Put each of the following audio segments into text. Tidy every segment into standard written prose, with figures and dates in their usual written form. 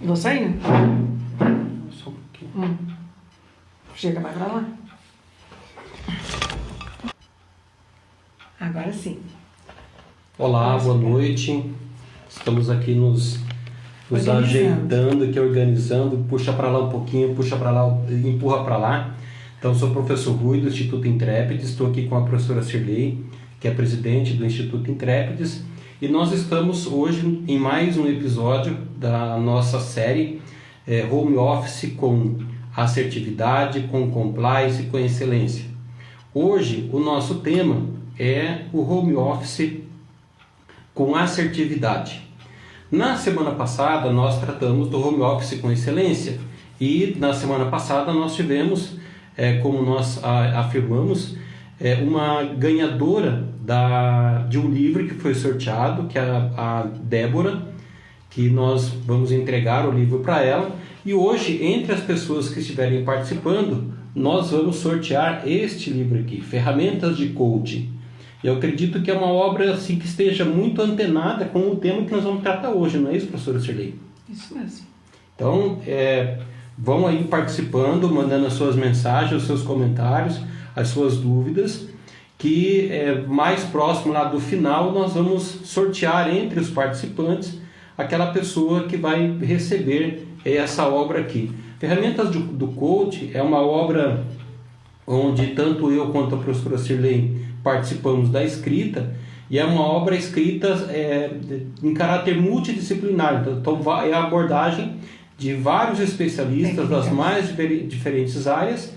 Vou sair? Só um pouquinho. Chega mais pra lá. Agora sim. Olá, boa noite. Estamos aqui nos ajeitando, aqui organizando. Puxa para lá um pouquinho, puxa para lá, empurra para lá. Então, sou o professor Rui do Instituto Intrépides. Estou aqui com a professora Cirlei, que é presidente do Instituto Intrépides. E nós estamos hoje em mais um episódio da nossa série Home Office com assertividade, com compliance e com excelência. Hoje, o nosso tema é o Home Office com assertividade. Na semana passada, nós tratamos do Home Office com excelência. E na semana passada, nós tivemos, como nós afirmamos, uma ganhadora de um livro que foi sorteado, que é a Débora, que nós vamos entregar o livro para ela. E hoje, entre as pessoas que estiverem participando, nós vamos sortear este livro aqui, Ferramentas de Coaching. Eu acredito que é uma obra assim, que esteja muito antenada com o tema que nós vamos tratar hoje, não é isso, professora Cirlei? Isso mesmo. Então, vão aí participando, mandando as suas mensagens, os seus comentários, as suas dúvidas, que mais próximo lá do final nós vamos sortear entre os participantes aquela pessoa que vai receber essa obra aqui. Ferramentas do Coach é uma obra onde tanto eu quanto a professora Cirlei participamos da escrita, e é uma obra escrita em caráter multidisciplinar. Então é a abordagem de vários especialistas das mais diferentes áreas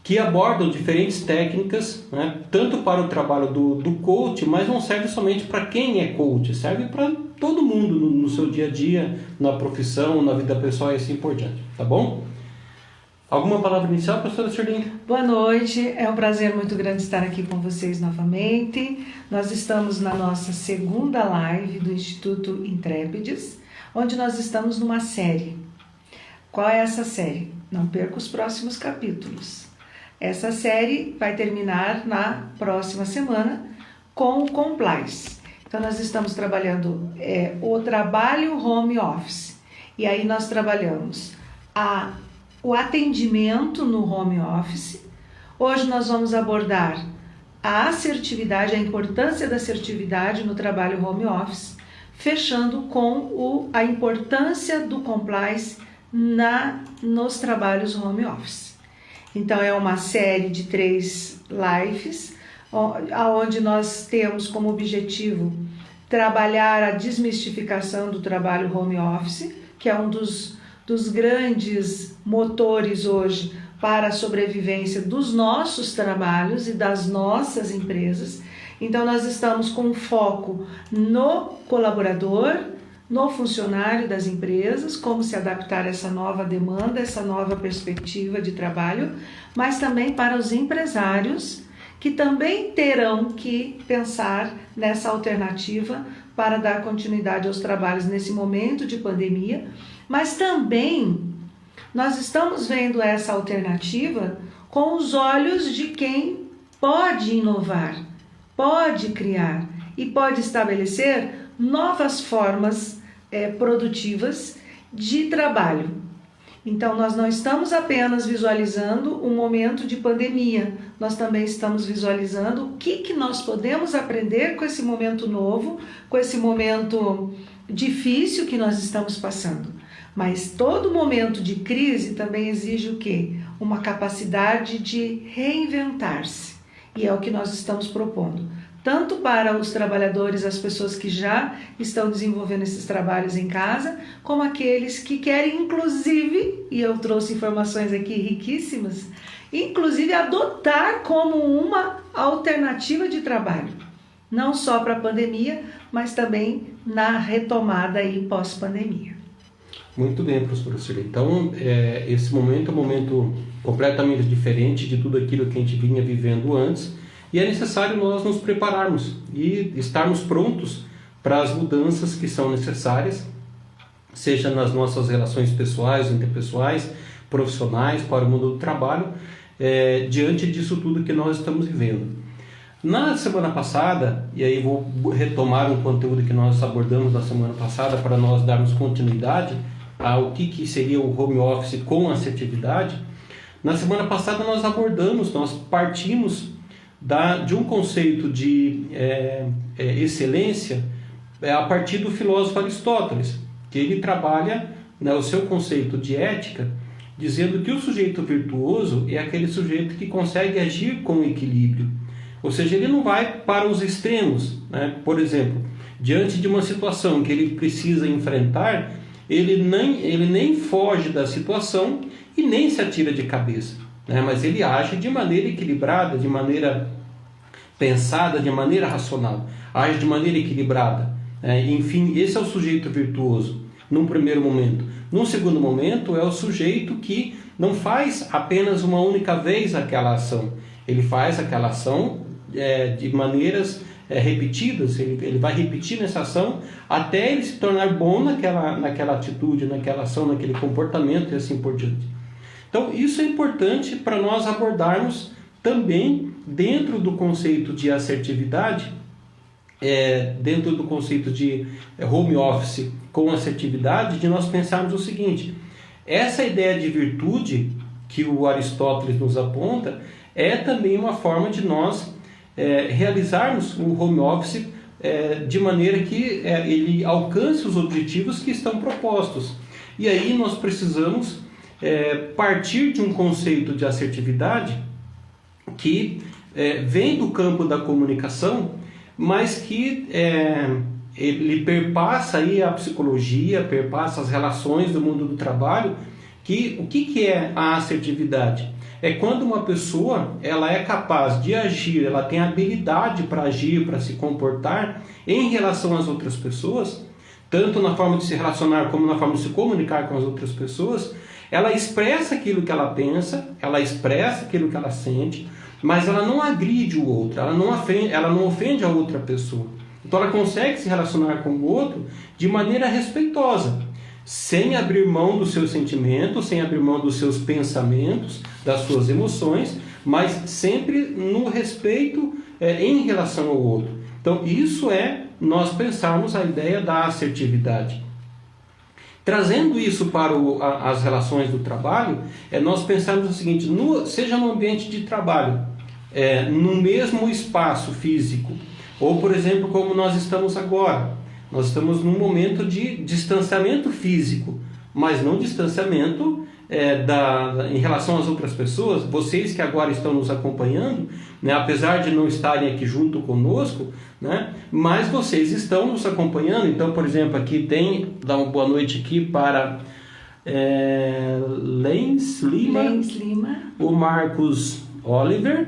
que abordam diferentes técnicas, né, tanto para o trabalho do coach, mas não serve somente para quem é coach, serve para todo mundo no seu dia a dia, na profissão, na vida pessoal e assim por diante, tá bom? Alguma palavra inicial, professora Cirlei? Boa noite, é um prazer muito grande estar aqui com vocês novamente. Nós estamos na nossa segunda live do Instituto Intrépides, onde nós estamos numa série. Qual é essa série? Não perca os próximos capítulos. Essa série vai terminar na próxima semana com o Compliance. Então, nós estamos trabalhando o trabalho home office. E aí nós trabalhamos o atendimento no home office. Hoje nós vamos abordar a assertividade, a importância da assertividade no trabalho home office, fechando com a importância do compliance nos trabalhos home office. Então é uma série de 3 lives, onde nós temos como objetivo trabalhar a desmistificação do trabalho home office, que é um dos grandes motores hoje para a sobrevivência dos nossos trabalhos e das nossas empresas. Então nós estamos com foco no colaborador, no funcionário das empresas, como se adaptar a essa nova demanda, essa nova perspectiva de trabalho, mas também para os empresários, que também terão que pensar nessa alternativa para dar continuidade aos trabalhos nesse momento de pandemia. Mas também nós estamos vendo essa alternativa com os olhos de quem pode inovar, pode criar e pode estabelecer novas formas produtivas de trabalho. Então, nós não estamos apenas visualizando um momento de pandemia, nós também estamos visualizando o que nós podemos aprender com esse momento novo, com esse momento difícil que nós estamos passando. Mas todo momento de crise também exige o quê? Uma capacidade de reinventar-se. E é o que nós estamos propondo. Tanto para os trabalhadores, as pessoas que já estão desenvolvendo esses trabalhos em casa, como aqueles que querem, inclusive, e eu trouxe informações aqui riquíssimas, inclusive adotar como uma alternativa de trabalho. Não só para a pandemia, mas também na retomada aí pós-pandemia. Muito bem, professora Cirlei. Então, esse momento é um momento completamente diferente de tudo aquilo que a gente vinha vivendo antes, e é necessário nós nos prepararmos e estarmos prontos para as mudanças que são necessárias, seja nas nossas relações pessoais, interpessoais, profissionais, para o mundo do trabalho, diante disso tudo que nós estamos vivendo. Na semana passada, e aí vou retomar um conteúdo que nós abordamos na semana passada para nós darmos continuidade ao que seria o home office com assertividade. Na semana passada nós partimos de um conceito de excelência a partir do filósofo Aristóteles, que ele trabalha, né, o seu conceito de ética, dizendo que o sujeito virtuoso é aquele sujeito que consegue agir com equilíbrio. Ou seja, ele não vai para os extremos, né? Por exemplo, diante de uma situação que ele precisa enfrentar, ele nem foge da situação e nem se atira de cabeça, né? Mas ele age de maneira equilibrada, de maneira pensada, de maneira racional, age de maneira equilibrada. Enfim, esse é o sujeito virtuoso, num primeiro momento. Num segundo momento, é o sujeito que não faz apenas uma única vez aquela ação. Ele faz aquela ação de maneiras repetidas, ele vai repetir nessa ação até ele se tornar bom naquela atitude, naquela ação, naquele comportamento e assim por diante. Então, isso é importante para nós abordarmos também dentro do conceito de assertividade, dentro do conceito de home office com assertividade, de nós pensarmos o seguinte: essa ideia de virtude que o Aristóteles nos aponta é também uma forma de nós realizarmos o home office de maneira que ele alcance os objetivos que estão propostos. E aí nós precisamos partir de um conceito de assertividade que vem do campo da comunicação, mas que ele perpassa aí a psicologia, perpassa as relações do mundo do trabalho. O que é a assertividade? É quando uma pessoa ela é capaz de agir, ela tem habilidade para agir, para se comportar em relação às outras pessoas, tanto na forma de se relacionar como na forma de se comunicar com as outras pessoas. Ela expressa aquilo que ela pensa, ela expressa aquilo que ela sente, mas ela não agride o outro, ela não ofende a outra pessoa. Então ela consegue se relacionar com o outro de maneira respeitosa, sem abrir mão dos seus sentimentos, sem abrir mão dos seus pensamentos, das suas emoções, mas sempre no respeito em relação ao outro. Então isso é nós pensarmos a ideia da assertividade. Trazendo isso para as relações do trabalho, nós pensarmos o seguinte: seja no ambiente de trabalho, no mesmo espaço físico, ou por exemplo como nós estamos agora. Nós estamos num momento de distanciamento físico, mas não distanciamento em relação às outras pessoas. Vocês que agora estão nos acompanhando, né, apesar de não estarem aqui junto conosco, né, mas vocês estão nos acompanhando. Então, por exemplo, aqui dá uma boa noite aqui para Lens Lima, o Marcos Oliver,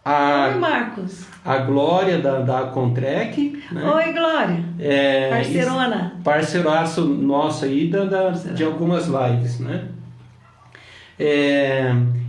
Oi, Marcos. A Glória da Contrec, né? Oi, Glória. Parceirona. Parceiraço nosso aí de algumas lives, né?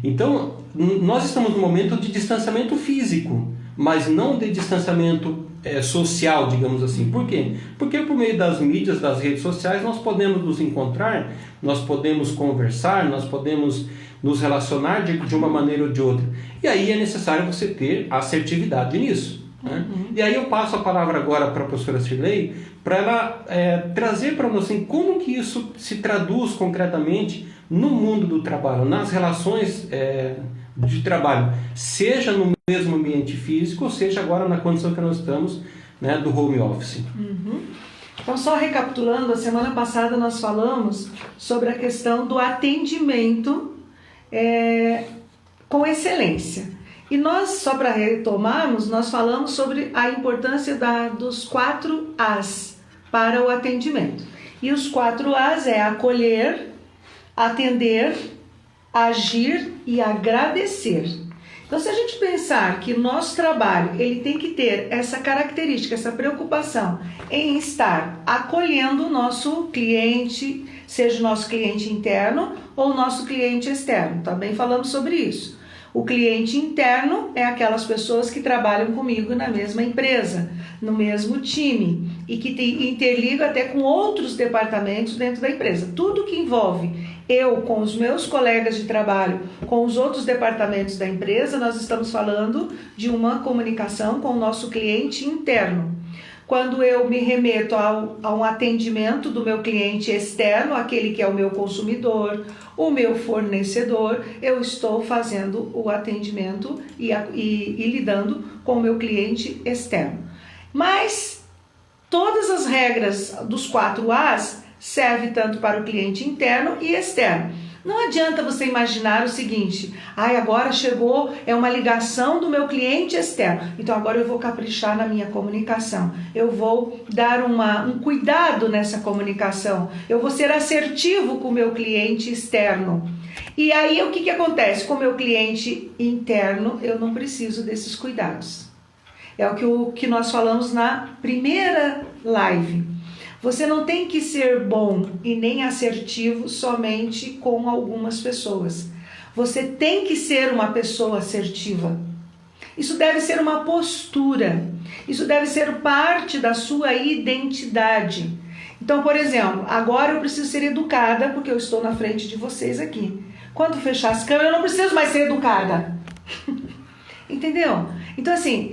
Então, nós estamos num momento de distanciamento físico, mas não de distanciamento social, digamos assim. Por quê? Porque por meio das mídias, das redes sociais, nós podemos nos encontrar, nós podemos conversar, nós podemos nos relacionar de uma maneira ou de outra. E aí é necessário você ter assertividade nisso, né? E aí eu passo a palavra agora para a professora Cirlei, para ela trazer para nós assim, como que isso se traduz concretamente no mundo do trabalho, nas relações de trabalho, seja no mesmo ambiente físico, ou seja agora na condição que nós estamos, né, do home office. Então, só recapitulando, a semana passada nós falamos sobre a questão do atendimento com excelência. E nós, só para retomarmos, nós falamos sobre a importância dos 4 As para o atendimento. E os 4 As é acolher, atender, agir e agradecer. Então, se a gente pensar que o nosso trabalho ele tem que ter essa característica, essa preocupação em estar acolhendo o nosso cliente, seja o nosso cliente interno ou o nosso cliente externo, também falamos sobre isso. O cliente interno é aquelas pessoas que trabalham comigo na mesma empresa, no mesmo time e que interligam até com outros departamentos dentro da empresa. Tudo que envolve eu com os meus colegas de trabalho, com os outros departamentos da empresa, nós estamos falando de uma comunicação com o nosso cliente interno. Quando eu me remeto a um atendimento do meu cliente externo, aquele que é o meu consumidor, o meu fornecedor, eu estou fazendo o atendimento e lidando com o meu cliente externo. Mas todas as regras dos 4 As servem tanto para o cliente interno e externo. Não adianta você imaginar o seguinte: agora chegou, é uma ligação do meu cliente externo, então agora eu vou caprichar na minha comunicação, eu vou dar um cuidado nessa comunicação, eu vou ser assertivo com o meu cliente externo. E aí o que acontece? Com o meu cliente interno, eu não preciso desses cuidados. É o que nós falamos na primeira live. Você não tem que ser bom e nem assertivo somente com algumas pessoas. Você tem que ser uma pessoa assertiva. Isso deve ser uma postura. Isso deve ser parte da sua identidade. Então, por exemplo, agora eu preciso ser educada porque eu estou na frente de vocês aqui. Quando fechar as câmeras, eu não preciso mais ser educada. Entendeu? Então, assim,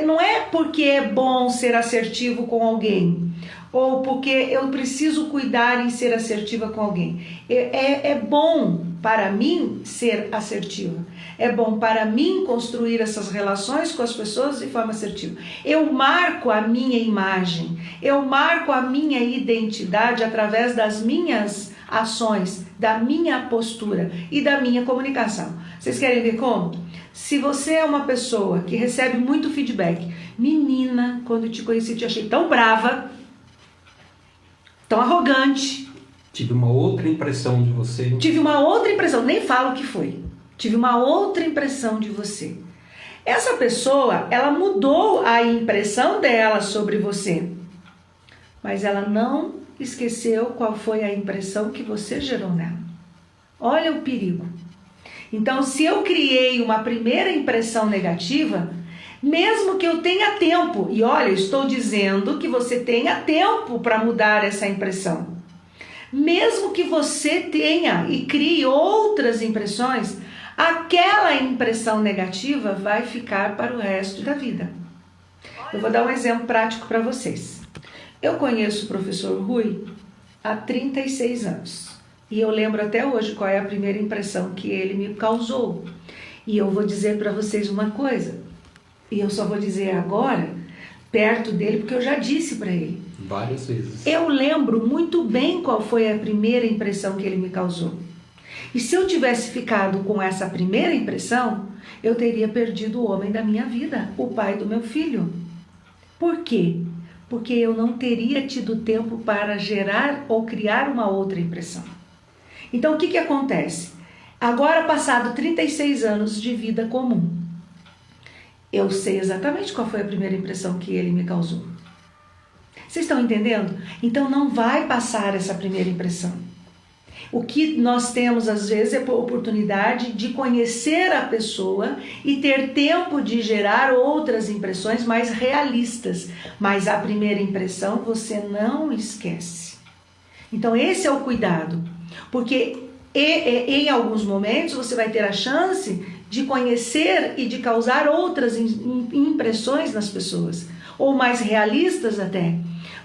não é porque é bom ser assertivo com alguém, ou porque eu preciso cuidar em ser assertiva com alguém. É bom para mim ser assertiva. É bom para mim construir essas relações com as pessoas de forma assertiva. Eu marco a minha imagem, eu marco a minha identidade através das minhas ações, da minha postura e da minha comunicação. Vocês querem ver como? Se você é uma pessoa que recebe muito feedback, menina, quando te conheci, te achei tão brava, tão arrogante. Tive uma outra impressão de você. Tive uma outra impressão, nem falo o que foi. Tive uma outra impressão de você. Essa pessoa, ela mudou a impressão dela sobre você, mas ela não esqueceu qual foi a impressão que você gerou nela. Olha o perigo. Então, se eu criei uma primeira impressão negativa, mesmo que eu tenha tempo, e olha, eu estou dizendo que você tenha tempo para mudar essa impressão. Mesmo que você tenha e crie outras impressões, aquela impressão negativa vai ficar para o resto da vida. Eu vou dar um exemplo prático para vocês. Eu conheço o professor Rui há 36 anos. E eu lembro até hoje qual é a primeira impressão que ele me causou. E eu vou dizer para vocês uma coisa. E eu só vou dizer agora, perto dele, porque eu já disse para ele. Várias vezes. Eu lembro muito bem qual foi a primeira impressão que ele me causou. E se eu tivesse ficado com essa primeira impressão, eu teria perdido o homem da minha vida, o pai do meu filho. Por quê? Porque eu não teria tido tempo para gerar ou criar uma outra impressão. Então, o que acontece? Agora, passado 36 anos de vida comum, eu sei exatamente qual foi a primeira impressão que ele me causou. Vocês estão entendendo? Então, não vai passar essa primeira impressão. O que nós temos, às vezes, é a oportunidade de conhecer a pessoa e ter tempo de gerar outras impressões mais realistas. Mas a primeira impressão você não esquece. Então, esse é o cuidado. Porque em alguns momentos você vai ter a chance de conhecer e de causar outras impressões nas pessoas, ou mais realistas até.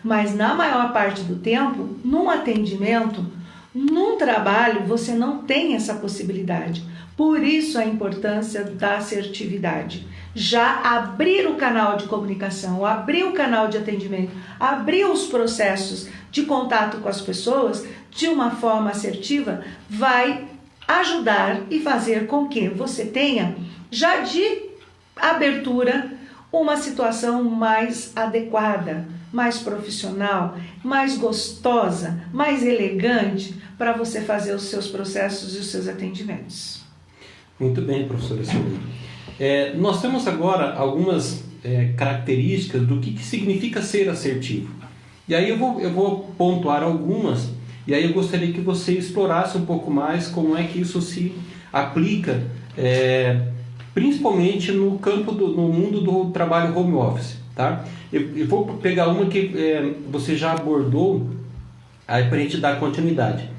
Mas na maior parte do tempo, num atendimento, num trabalho, você não tem essa possibilidade. Por isso a importância da assertividade. Já abrir o canal de comunicação, abrir o canal de atendimento, abrir os processos de contato com as pessoas de uma forma assertiva vai ajudar e fazer com que você tenha, já de abertura, uma situação mais adequada, mais profissional, mais gostosa, mais elegante para você fazer os seus processos e os seus atendimentos. Muito bem, professora Silvia. Nós temos agora algumas características do que significa ser assertivo. E aí eu vou pontuar algumas, e aí eu gostaria que você explorasse um pouco mais como é que isso se aplica principalmente no campo no mundo do trabalho home office, tá? Eu vou pegar uma que você já abordou aí para a gente dar continuidade.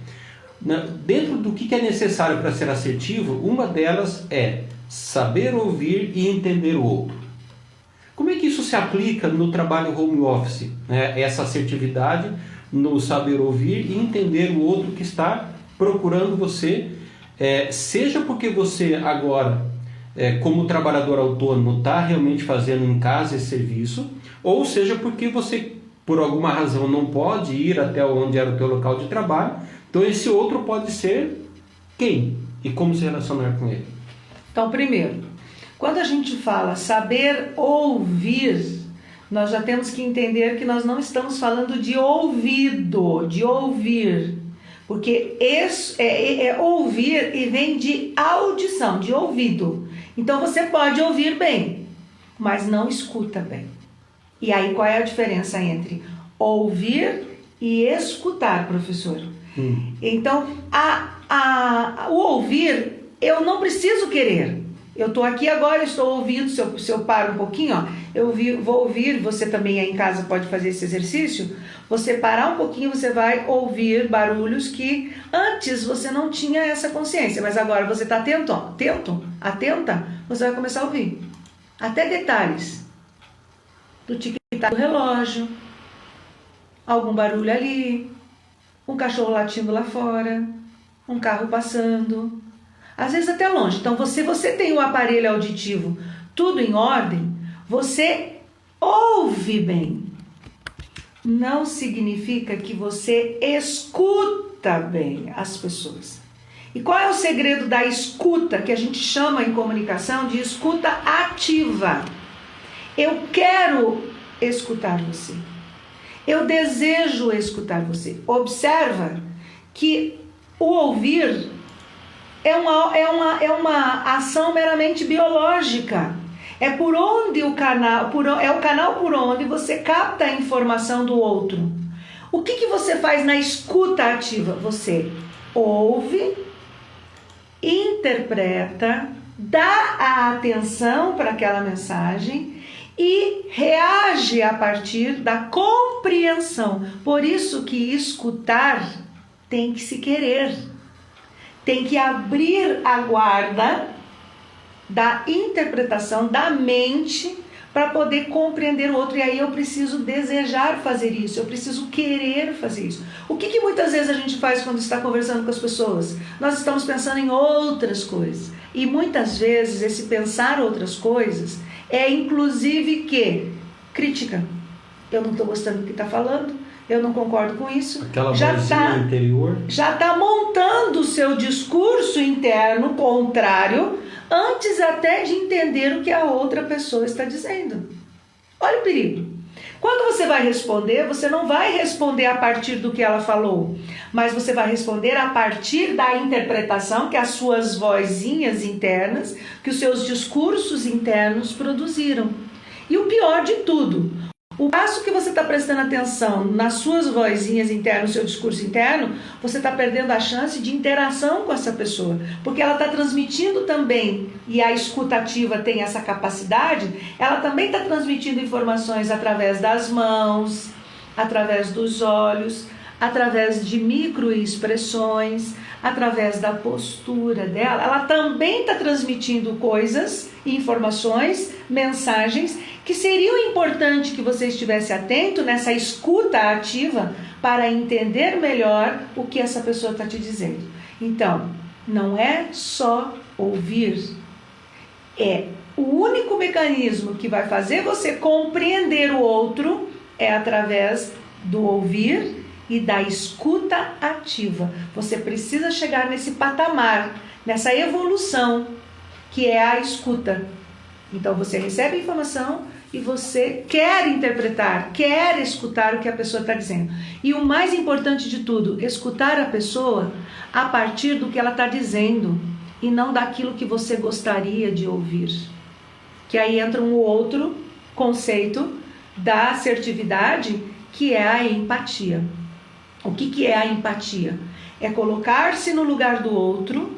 Dentro do que é necessário para ser assertivo, uma delas é saber ouvir e entender o outro. Como é que isso se aplica no trabalho home office? Essa assertividade no saber ouvir e entender o outro que está procurando você, seja porque você agora, como trabalhador autônomo, está realmente fazendo em casa esse serviço, ou seja porque você, por alguma razão, não pode ir até onde era o teu local de trabalho. Então esse outro pode ser quem? E como se relacionar com ele? Então, primeiro, quando a gente fala saber ouvir, nós já temos que entender que nós não estamos falando de ouvido, de ouvir. Porque ouvir e vem de audição, de ouvido. Então você pode ouvir bem, mas não escuta bem. E aí qual é a diferença entre ouvir e escutar, professor? Então, o ouvir, eu não preciso querer. Eu estou aqui agora, estou ouvindo, se eu paro um pouquinho, vou ouvir, você também aí em casa pode fazer esse exercício, você parar um pouquinho, você vai ouvir barulhos que antes você não tinha essa consciência, mas agora você está atenta, você vai começar a ouvir. Até detalhes do tic-tac do relógio, algum barulho ali, um cachorro latindo lá fora, um carro passando, às vezes até longe. Então, se você tem o aparelho auditivo tudo em ordem, você ouve bem. Não significa que você escuta bem as pessoas. E qual é o segredo da escuta, que a gente chama em comunicação de escuta ativa? Eu quero escutar você. Eu desejo escutar você. Observa que o ouvir é uma ação meramente biológica. É por onde o canal por onde você capta a informação do outro. O que você faz na escuta ativa? Você ouve, interpreta, dá a atenção para aquela mensagem e reage a partir da compreensão. Por isso que escutar tem que se querer. Tem que abrir a guarda da interpretação da mente para poder compreender o outro. E aí eu preciso desejar fazer isso, eu preciso querer fazer isso. O que muitas vezes a gente faz quando está conversando com as pessoas? Nós estamos pensando em outras coisas. E muitas vezes esse pensar outras coisas é inclusive que crítica. Eu não estou gostando do que está falando, eu não concordo com isso. Aquela vozinha interior. Já está montando o seu discurso interno contrário antes até de entender o que a outra pessoa está dizendo. Olha o perigo. Quando você vai responder, você não vai responder a partir do que ela falou, mas você vai responder a partir da interpretação que as suas vozinhas internas, que os seus discursos internos produziram. E o pior de tudo, o passo que você está prestando atenção nas suas vozinhas internas, no seu discurso interno, você está perdendo a chance de interação com essa pessoa, porque ela está transmitindo também, e a escutativa tem essa capacidade, ela também está transmitindo informações através das mãos, através dos olhos, através de microexpressões, através da postura dela. Ela também está transmitindo coisas, informações, mensagens que seriam importantes que você estivesse atento nessa escuta ativa para entender melhor o que essa pessoa está te dizendo. Então, não é só ouvir, é o único mecanismo que vai fazer você compreender o outro é através do ouvir e da escuta ativa. Você precisa chegar nesse patamar, nessa evolução que é a escuta. Então você recebe informação e você quer interpretar, quer escutar o que a pessoa está dizendo. E o mais importante de tudo, escutar a pessoa a partir do que ela está dizendo e não daquilo que você gostaria de ouvir. Que aí entra um outro conceito da assertividade, que é a empatia. O que é a empatia? É colocar-se no lugar do outro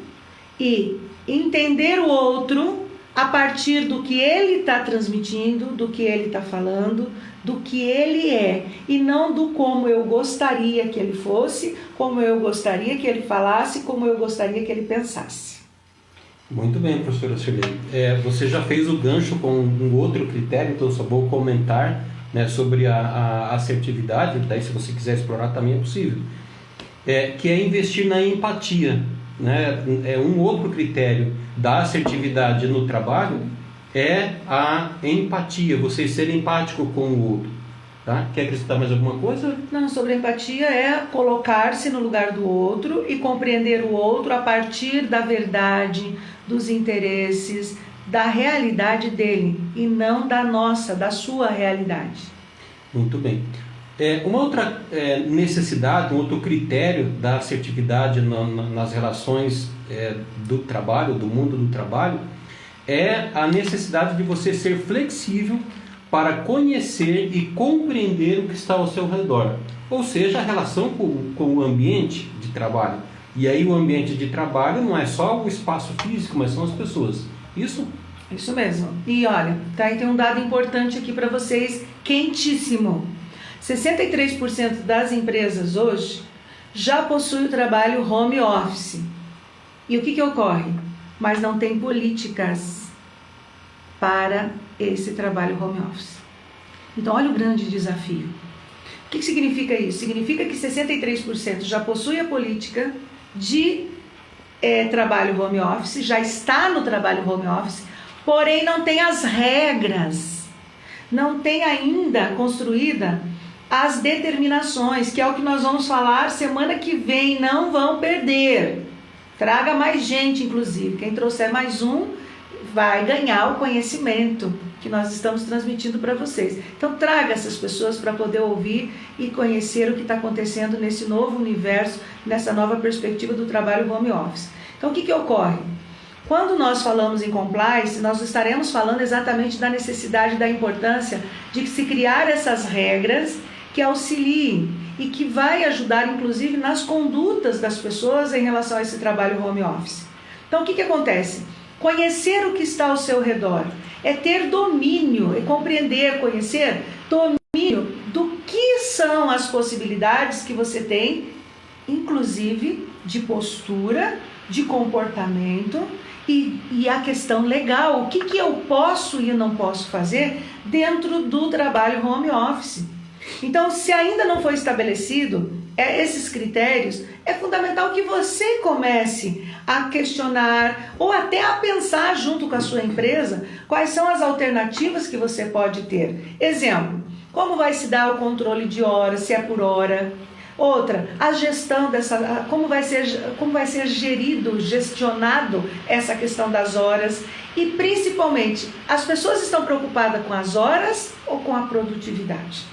e entender o outro a partir do que ele está transmitindo, do que ele está falando, do que ele é, e não do como eu gostaria que ele fosse, como eu gostaria que ele falasse, como eu gostaria que ele pensasse. Muito bem, professora Sirlene. Você já fez o gancho com um outro critério, então só vou comentar, né, sobre a assertividade, daí se você quiser explorar também é possível, que é investir na empatia, né? Um outro critério da assertividade no trabalho é a empatia, você ser empático com o outro. Tá? Quer acrescentar mais alguma coisa? Não, sobre empatia é colocar-se no lugar do outro e compreender o outro a partir da verdade, dos interesses, da realidade dele e não da nossa, da sua realidade. Muito bem. Uma outra necessidade, um outro critério da assertividade nas relações do trabalho, do mundo do trabalho, é a necessidade de você ser flexível para conhecer e compreender o que está ao seu redor. Ou seja, a relação com o ambiente de trabalho. E aí o ambiente de trabalho não é só o espaço físico, mas são as pessoas. Isso? Isso mesmo. E olha, tá, tem um dado importante aqui para vocês, quentíssimo. 63% das empresas hoje já possuem o trabalho home office. E o que ocorre? Mas não tem políticas para esse trabalho home office. Então, olha o grande desafio. O que significa isso? Significa que 63% já possui a política de trabalho home office, já está no trabalho home office, porém não tem as regras, não tem ainda construída as determinações, que é o que nós vamos falar semana que vem, não vão perder. Traga mais gente, inclusive. Quem trouxer mais um vai ganhar o conhecimento que nós estamos transmitindo para vocês. Então traga essas pessoas para poder ouvir e conhecer o que está acontecendo nesse novo universo, nessa nova perspectiva do trabalho home office. Então o que ocorre? Quando nós falamos em compliance, nós estaremos falando exatamente da necessidade, da importância de se criar essas regras que auxiliem e que vai ajudar, inclusive, nas condutas das pessoas em relação a esse trabalho home office. Então, o que acontece? Conhecer o que está ao seu redor é ter domínio, é compreender, conhecer, domínio do que são as possibilidades que você tem, inclusive de postura, de comportamento e a questão legal, o que eu posso e não posso fazer dentro do trabalho home office. Então, se ainda não foi estabelecido esses critérios, é fundamental que você comece a questionar ou até a pensar junto com a sua empresa quais são as alternativas que você pode ter. Exemplo, como vai se dar o controle de horas, se é por hora. Outra, a gestão como vai ser gestionado essa questão das horas. E principalmente, as pessoas estão preocupadas com as horas ou com a produtividade?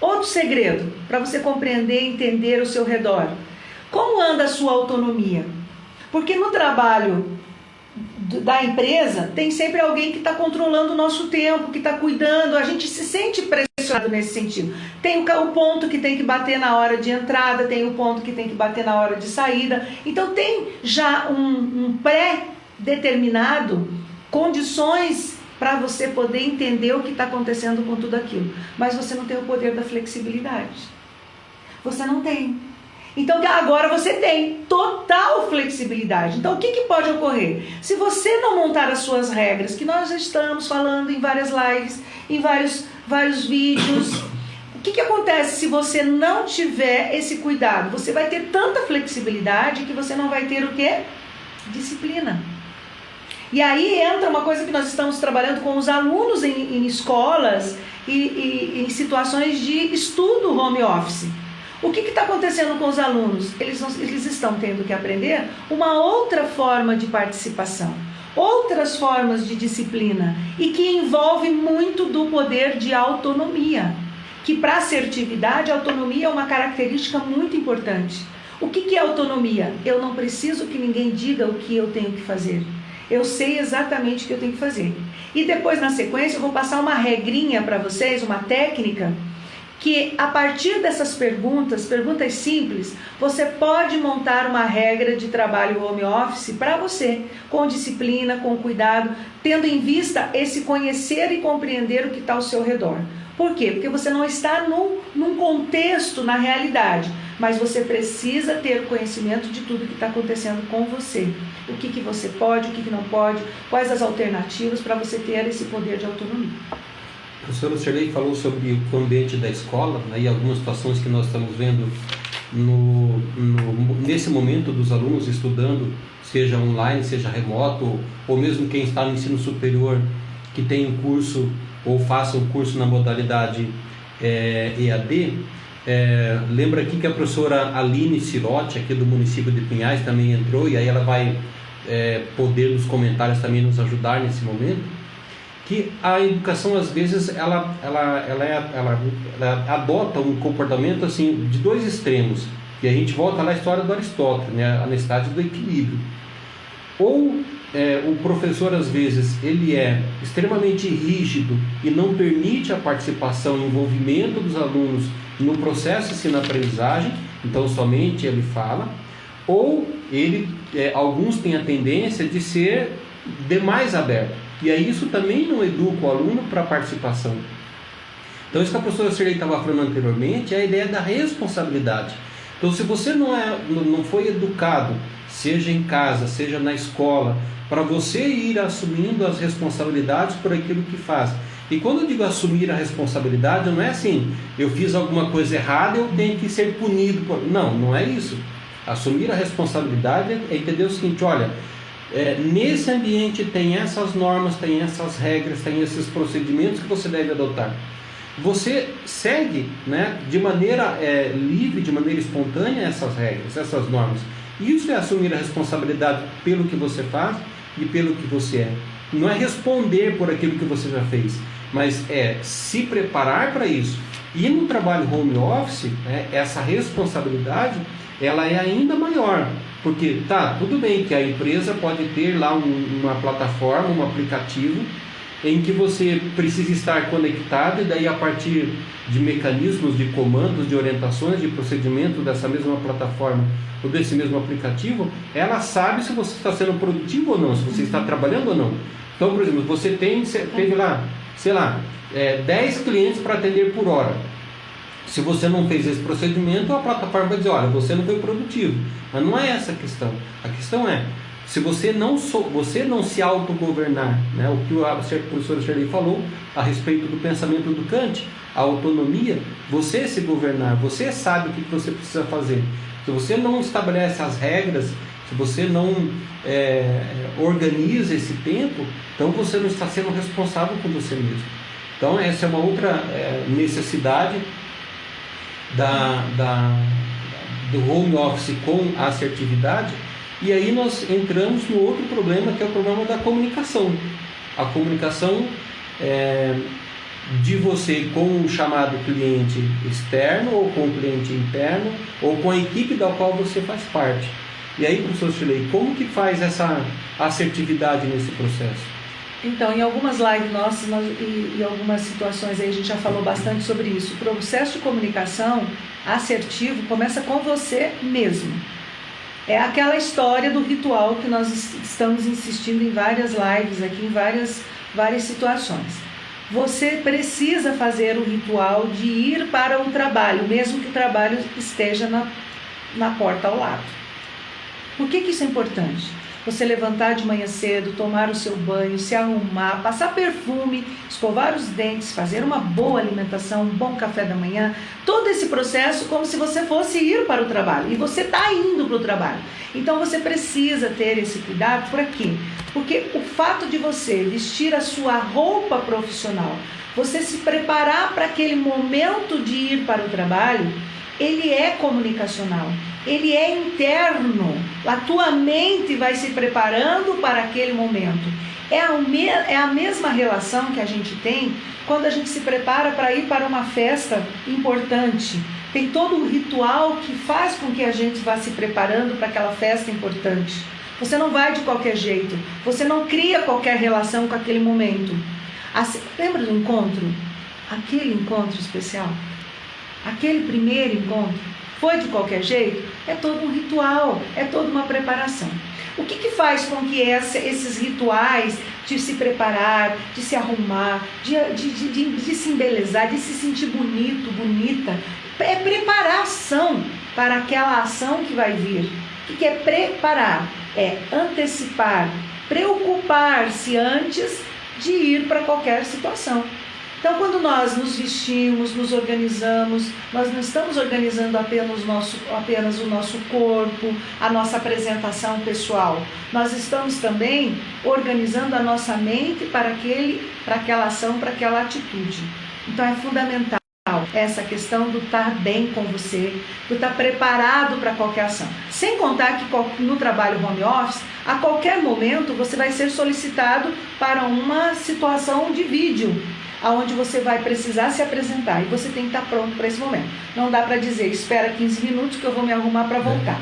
Outro segredo, para você compreender e entender o seu redor. Como anda a sua autonomia? Porque no trabalho da empresa, tem sempre alguém que está controlando o nosso tempo, que está cuidando, a gente se sente pressionado nesse sentido. Tem o ponto que tem que bater na hora de entrada, tem o ponto que tem que bater na hora de saída. Então tem já um pré-determinado, condições para você poder entender o que está acontecendo com tudo aquilo. Mas você não tem o poder da flexibilidade. Você não tem. Então agora você tem total flexibilidade. Então o que pode ocorrer? Se você não montar as suas regras, que nós já estamos falando em várias lives, em vários vídeos, o que acontece se você não tiver esse cuidado? Você vai ter tanta flexibilidade que você não vai ter o quê? Disciplina. E aí entra uma coisa que nós estamos trabalhando com os alunos em escolas e em situações de estudo home office. O que está acontecendo com os alunos? Eles estão tendo que aprender uma outra forma de participação, outras formas de disciplina e que envolve muito do poder de autonomia, que para assertividade, a autonomia é uma característica muito importante. O que é autonomia? Eu não preciso que ninguém diga o que eu tenho que fazer. Eu sei exatamente o que eu tenho que fazer. E depois, na sequência, eu vou passar uma regrinha para vocês, uma técnica, que a partir dessas perguntas simples, você pode montar uma regra de trabalho home office para você, com disciplina, com cuidado, tendo em vista esse conhecer e compreender o que está ao seu redor. Por quê? Porque você não está num contexto, na realidade, mas você precisa ter conhecimento de tudo que está acontecendo com você. O que você pode, o que não pode, quais as alternativas para você ter esse poder de autonomia. O professor Lucerley falou sobre o ambiente da escola, né, e algumas situações que nós estamos vendo nesse momento dos alunos estudando, seja online, seja remoto, ou mesmo quem está no ensino superior que tem um curso ou faça um curso na modalidade EAD. Lembra aqui que a professora Aline Cirotti, aqui do município de Pinhais, também entrou, e aí ela vai poder nos comentários também nos ajudar nesse momento, que a educação às vezes ela adota um comportamento assim de dois extremos, e a gente volta lá à história do Aristóteles, né, a necessidade do equilíbrio. Ou o professor às vezes ele é extremamente rígido e não permite a participação e envolvimento dos alunos no processo de ensino-aprendizagem, então somente ele fala, ou alguns têm a tendência de ser demais aberto. E aí isso também não educa o aluno para a participação. Então isso que a professora Shirley estava falando anteriormente é a ideia da responsabilidade. Então se você não foi educado, seja em casa, seja na escola, para você ir assumindo as responsabilidades por aquilo que faz. E quando eu digo assumir a responsabilidade, não é assim, eu fiz alguma coisa errada, eu tenho que ser punido. Não é isso. Assumir a responsabilidade é entender o seguinte, olha, nesse ambiente tem essas normas, tem essas regras, tem esses procedimentos que você deve adotar. Você segue, né, de maneira livre, de maneira espontânea essas regras, essas normas. Isso é assumir a responsabilidade pelo que você faz e pelo que você é. Não é responder por aquilo que você já fez, mas é se preparar para isso. E no trabalho home office, essa responsabilidade ela é ainda maior, porque tudo bem que a empresa pode ter lá uma plataforma, um aplicativo em que você precisa estar conectado, e daí a partir de mecanismos, de comandos, de orientações, de procedimento dessa mesma plataforma ou desse mesmo aplicativo, ela sabe se você está sendo produtivo ou não, se você está trabalhando ou não. Então, por exemplo, você teve lá, 10 clientes para atender por hora. Se você não fez esse procedimento, a plataforma vai dizer, olha, você não foi produtivo. Mas não é essa a questão. A questão é, se você não se autogovernar, né, o que a professora Shirley falou a respeito do pensamento do Kant, a autonomia, você se governar, você sabe o que você precisa fazer. Se você não estabelece as regras, se você não organiza esse tempo, então você não está sendo responsável por você mesmo. Então essa é uma outra necessidade do home office com a assertividade. E aí nós entramos no outro problema, que é o problema da comunicação. A comunicação de você com o chamado cliente externo, ou com o cliente interno, ou com a equipe da qual você faz parte. E aí, professor Shirley, como que faz essa assertividade nesse processo? Então, em algumas lives nossas e algumas situações aí a gente já falou bastante sobre isso. O processo de comunicação assertivo começa com você mesmo. É aquela história do ritual que nós estamos insistindo em várias lives aqui, em várias situações. Você precisa fazer o ritual de ir para o trabalho, mesmo que o trabalho esteja na porta ao lado. Por que isso é importante? Você levantar de manhã cedo, tomar o seu banho, se arrumar, passar perfume, escovar os dentes, fazer uma boa alimentação, um bom café da manhã, todo esse processo como se você fosse ir para o trabalho, e você está indo para o trabalho. Então você precisa ter esse cuidado. Por quê? Porque o fato de você vestir a sua roupa profissional, você se preparar para aquele momento de ir para o trabalho, ele é comunicacional. Ele é interno, a tua mente vai se preparando para aquele momento. É a mesma relação que a gente tem quando a gente se prepara para ir para uma festa importante. Tem todo um ritual que faz com que a gente vá se preparando para aquela festa importante. Você não vai de qualquer jeito, você não cria qualquer relação com aquele momento. Lembra do encontro? Aquele encontro especial? aquele primeiro encontro foi de qualquer jeito, é todo um ritual, é toda uma preparação. O que faz com que esses rituais de se preparar, de se arrumar, de se embelezar, de se sentir bonito, bonita, é preparação para aquela ação que vai vir. O que é preparar? É antecipar, preocupar-se antes de ir para qualquer situação. Então, quando nós nos vestimos, nos organizamos, nós não estamos organizando apenas o nosso corpo, a nossa apresentação pessoal. Nós estamos também organizando a nossa mente para aquela ação, para aquela atitude. Então, é fundamental essa questão do estar bem com você, do estar preparado para qualquer ação. Sem contar que no trabalho home office, a qualquer momento você vai ser solicitado para uma situação de vídeo, onde você vai precisar se apresentar e você tem que estar pronto para esse momento. Não dá para dizer, espera 15 minutos que eu vou me arrumar para voltar.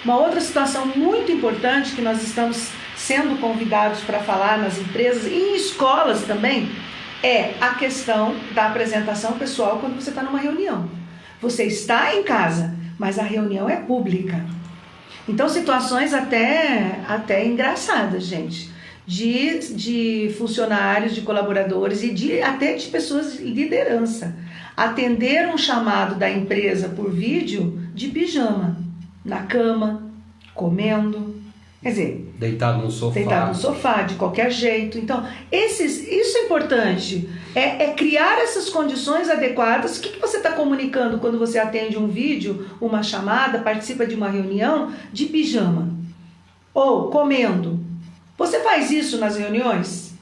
Uma outra situação muito importante que nós estamos sendo convidados para falar nas empresas e em escolas também, é a questão da apresentação pessoal quando você está numa reunião. Você está em casa, mas a reunião é pública. Então, situações até engraçadas, gente, de funcionários, de colaboradores e até de pessoas de liderança. Atender um chamado da empresa por vídeo de pijama, na cama, comendo. Quer dizer, deitado no sofá, de qualquer jeito. Então, isso é importante. É criar essas condições adequadas. O que você está comunicando quando você atende um vídeo, uma chamada, participa de uma reunião de pijama? Ou comendo. Você faz isso nas reuniões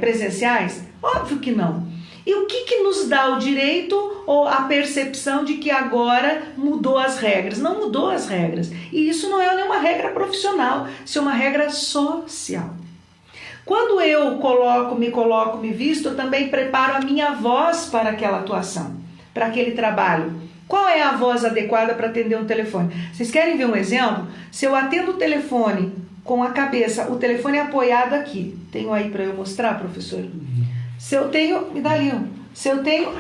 presenciais? Óbvio que não. E o que nos dá o direito ou a percepção de que agora mudou as regras? Não mudou as regras. E isso não é nenhuma regra profissional, isso é uma regra social. Quando eu me visto, eu também preparo a minha voz para aquela atuação, para aquele trabalho. Qual é a voz adequada para atender um telefone? Vocês querem ver um exemplo? Se eu atendo o telefone com a cabeça, o telefone é apoiado aqui. Tenho aí para eu mostrar, professor? Se eu tenho, me dá ali, se eu tenho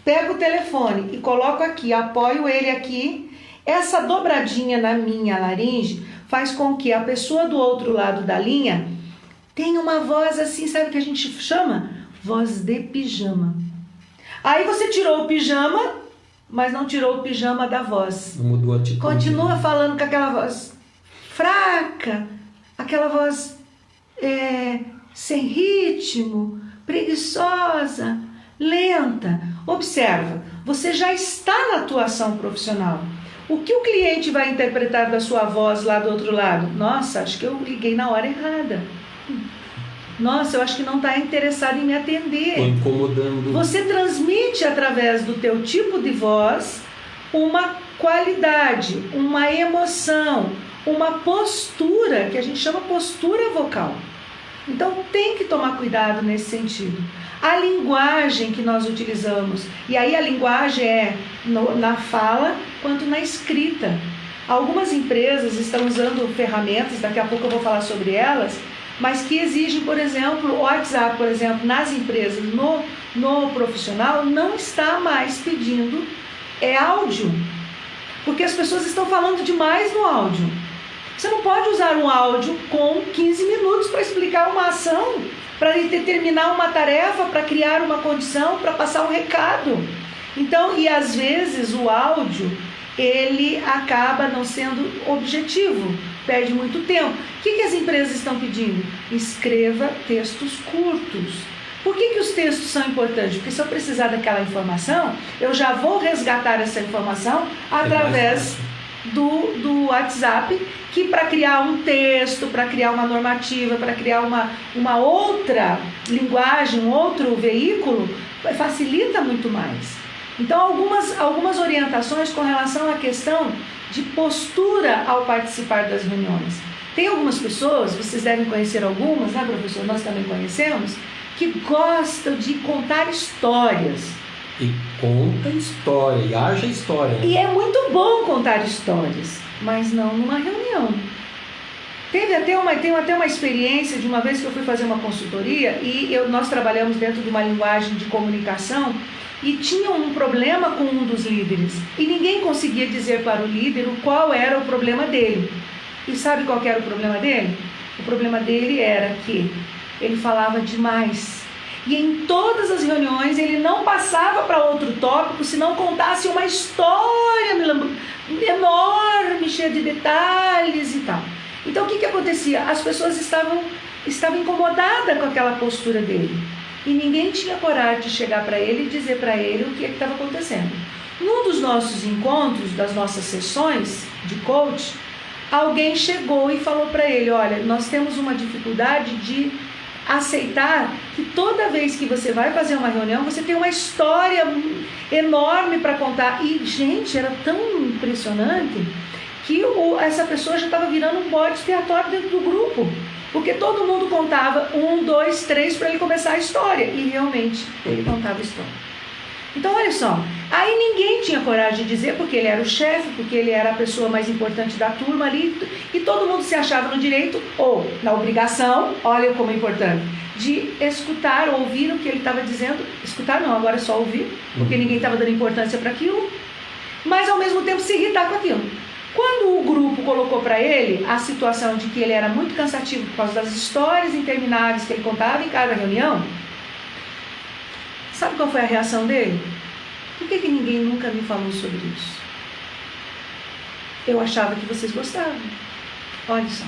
pego o telefone e coloco aqui, apoio ele aqui, essa dobradinha na minha laringe faz com que a pessoa do outro lado da linha tenha uma voz assim, sabe o que a gente chama? Voz de pijama. Aí você tirou o pijama, mas não tirou o pijama da voz. Não mudou a atitude. Continua falando com aquela voz fraca, aquela voz sem ritmo, preguiçosa, lenta. Observa, você já está na atuação profissional. O que o cliente vai interpretar da sua voz lá do outro lado? Nossa, acho que eu liguei na hora errada. Nossa, eu acho que não está interessado em me atender. Estou incomodando. Você transmite através do teu tipo de voz uma qualidade, uma emoção, uma postura, que a gente chama postura vocal. Então tem que tomar cuidado nesse sentido. A linguagem que nós utilizamos, e aí a linguagem é na fala quanto na escrita. Algumas empresas estão usando ferramentas, daqui a pouco eu vou falar sobre elas, mas que exigem, por exemplo, o WhatsApp, por exemplo, nas empresas, no profissional, não está mais pedindo áudio, porque as pessoas estão falando demais no áudio. Você não pode usar um áudio com 15 minutos para explicar uma ação, para determinar uma tarefa, para criar uma condição, para passar um recado. Então, e às vezes o áudio, ele acaba não sendo objetivo, perde muito tempo. O que as empresas estão pedindo? Escreva textos curtos. Por que os textos são importantes? Porque se eu precisar daquela informação, eu já vou resgatar essa informação através do WhatsApp, que para criar um texto, para criar uma normativa, para criar uma outra linguagem, um outro veículo, facilita muito mais. Então, algumas orientações com relação à questão de postura ao participar das reuniões. Tem algumas pessoas, vocês devem conhecer algumas, né, professor? Nós também conhecemos, que gostam de contar histórias. E conta história, e haja história. E é muito bom contar histórias, mas não numa reunião. Tenho até uma experiência de uma vez que eu fui fazer uma consultoria e nós trabalhamos dentro de uma linguagem de comunicação e tinha um problema com um dos líderes. E ninguém conseguia dizer para o líder qual era o problema dele. E sabe qual que era o problema dele? O problema dele era que ele falava demais. E em todas as reuniões ele não passava para outro tópico se não contasse uma história enorme, cheia de detalhes e tal. Então o que acontecia? As pessoas estavam incomodadas com aquela postura dele. E ninguém tinha coragem de chegar para ele e dizer para ele o que estava acontecendo. Num dos nossos encontros, das nossas sessões de coach, alguém chegou e falou para ele: olha, nós temos uma dificuldade de aceitar que toda vez que você vai fazer uma reunião, você tem uma história enorme para contar. E, gente, era tão impressionante que essa pessoa já estava virando um bode expiatório dentro do grupo. Porque todo mundo contava 1, 2, 3 para ele começar a história. E realmente ele contava a história. Então olha só, aí ninguém tinha coragem de dizer, porque ele era o chefe, porque ele era a pessoa mais importante da turma ali, e todo mundo se achava no direito, ou na obrigação, olha como é importante, de escutar, ouvir o que ele estava dizendo. Escutar não, agora é só ouvir, porque ninguém estava dando importância para aquilo, mas ao mesmo tempo se irritar com aquilo. Quando o grupo colocou para ele a situação de que ele era muito cansativo por causa das histórias intermináveis que ele contava em cada reunião, sabe qual foi a reação dele? Por que ninguém nunca me falou sobre isso? Eu achava que vocês gostavam. Olha só.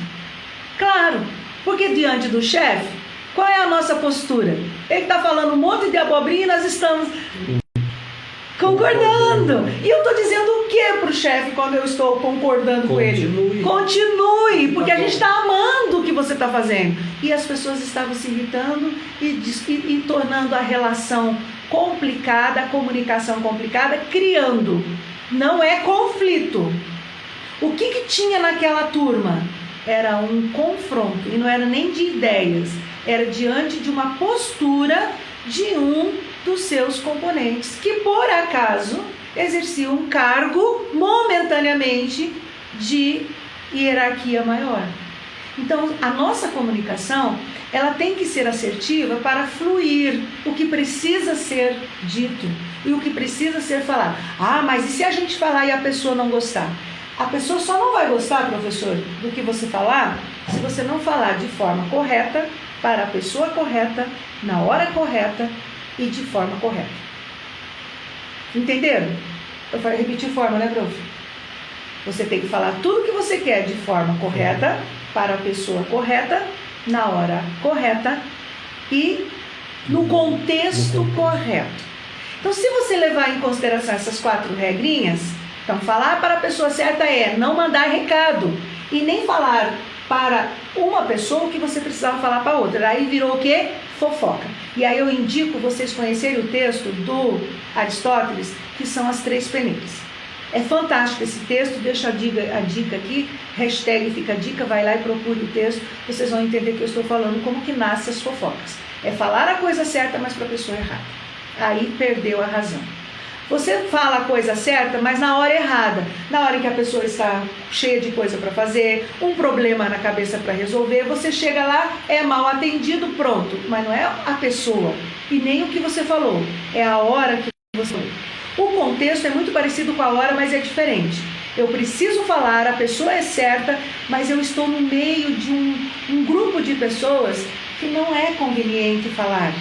Claro, porque diante do chefe, qual é a nossa postura? Ele está falando um monte de abobrinha e nós estamos concordando. E eu estou dizendo o que para o chefe quando eu estou concordando com ele? Continue, porque a gente está amando o que você está fazendo. E as pessoas estavam se irritando e tornando a relação complicada, a comunicação complicada, criando. Não é conflito. O que tinha naquela turma? Era um confronto, e não era nem de ideias, era diante de uma postura de um dos seus componentes, que por acaso exercia um cargo momentaneamente de hierarquia maior. Então a nossa comunicação, ela tem que ser assertiva para fluir o que precisa ser dito e o que precisa ser falado. Ah, mas e se a gente falar e a pessoa não gostar? A pessoa só não vai gostar, professor, do que você falar, se você não falar de forma correta, para a pessoa correta, na hora correta e de forma correta. Entenderam? Eu falei, repetir forma, né, prof? Você tem que falar tudo o que você quer de forma correta, para a pessoa correta, na hora correta e no contexto correto. Então, se você levar em consideração essas 4 regrinhas, então falar para a pessoa certa é não mandar recado e nem falar para uma pessoa o que você precisava falar para outra. Aí virou o quê? Fofoca. E aí eu indico vocês conhecerem o texto do Aristóteles, que são as 3 peneiras. É fantástico esse texto, deixa a dica aqui, hashtag fica a dica, vai lá e procure o texto, vocês vão entender que eu estou falando como que nascem as fofocas. É falar a coisa certa, mas para a pessoa errada. Aí perdeu a razão. Você fala a coisa certa, mas na hora errada. Na hora em que a pessoa está cheia de coisa para fazer, um problema na cabeça para resolver, você chega lá, é mal atendido, pronto. Mas não é a pessoa e nem o que você falou, é a hora que você falou. O contexto é muito parecido com a hora, mas é diferente. Eu preciso falar, a pessoa é certa, mas eu estou no meio de um grupo de pessoas que não é conveniente falar.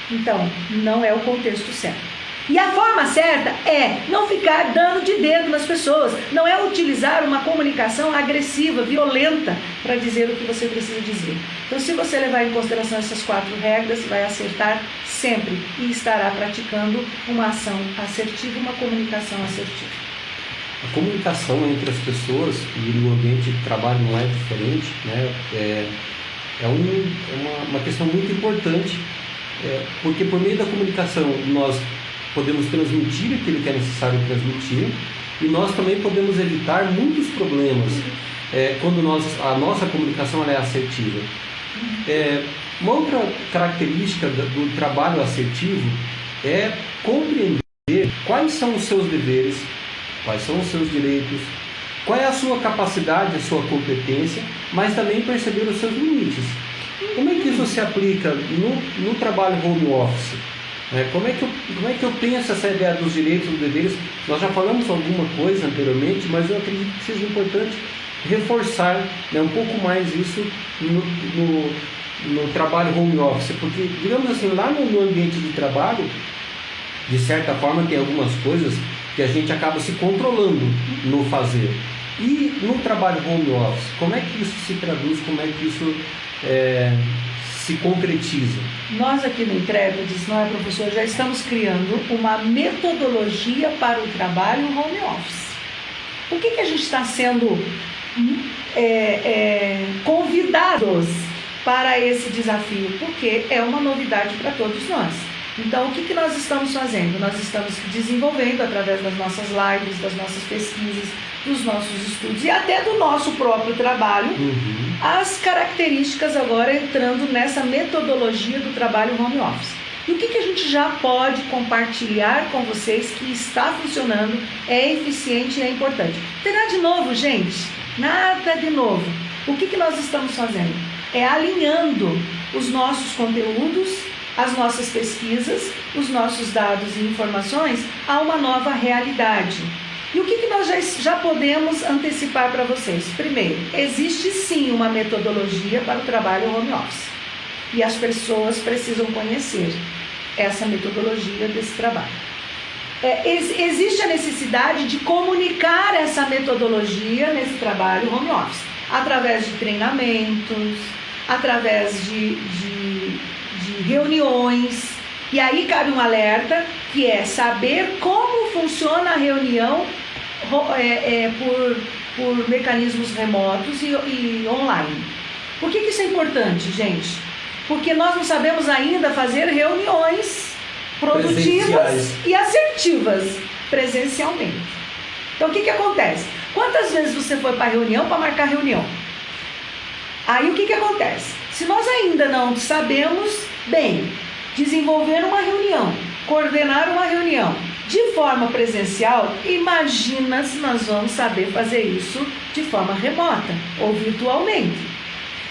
Então, não é o contexto certo. E a forma certa é não ficar dando de dedo nas pessoas, não é utilizar uma comunicação agressiva, violenta, para dizer o que você precisa dizer. Então, se você levar em consideração essas 4 regras, vai acertar sempre e estará praticando uma ação assertiva, uma comunicação assertiva. A comunicação entre as pessoas e no ambiente de trabalho não é diferente, né? É uma questão muito importante, porque por meio da comunicação nós podemos transmitir aquilo que é necessário transmitir e nós também podemos evitar muitos problemas quando a nossa comunicação ela é assertiva. Uma outra característica do trabalho assertivo é compreender quais são os seus deveres, quais são os seus direitos, qual é a sua capacidade, a sua competência, mas também perceber os seus limites. Como é que isso se aplica no trabalho home office? Como é que eu penso essa ideia dos direitos e dos deveres? Nós já falamos alguma coisa anteriormente, mas eu acredito que seja importante reforçar, né, um pouco mais isso no trabalho home office, porque, digamos assim, lá no ambiente de trabalho, de certa forma, tem algumas coisas que a gente acaba se controlando no fazer. E no trabalho home office, como é que isso se traduz, como é que isso se concretiza? Nós aqui no Intrépides, não é, professor, já estamos criando uma metodologia para o trabalho home office. Por que a gente está sendo convidados para esse desafio? Porque é uma novidade para todos nós. Então, o que nós estamos fazendo? Nós estamos desenvolvendo, através das nossas lives, das nossas pesquisas, dos nossos estudos e até do nosso próprio trabalho, as características agora entrando nessa metodologia do trabalho home office. E o que a gente já pode compartilhar com vocês que está funcionando, é eficiente e é importante? Não tem nada de novo, gente. Nada de novo. O que nós estamos fazendo? É alinhando os nossos conteúdos, as nossas pesquisas, os nossos dados e informações a uma nova realidade. E o que nós já podemos antecipar para vocês? Primeiro, existe sim uma metodologia para o trabalho home office. E as pessoas precisam conhecer essa metodologia desse trabalho. Existe a necessidade de comunicar essa metodologia nesse trabalho home office, através de treinamentos, através de reuniões. E aí cabe um alerta, que é saber como funciona a reunião por mecanismos remotos e online. Por que isso é importante, gente? Porque nós não sabemos ainda fazer reuniões produtivas e assertivas presencialmente. Então o que acontece? Quantas vezes você foi para a reunião para marcar reunião? Aí o que acontece? Se nós ainda não sabemos bem desenvolver uma reunião, coordenar uma reunião de forma presencial, imagina se nós vamos saber fazer isso de forma remota ou virtualmente.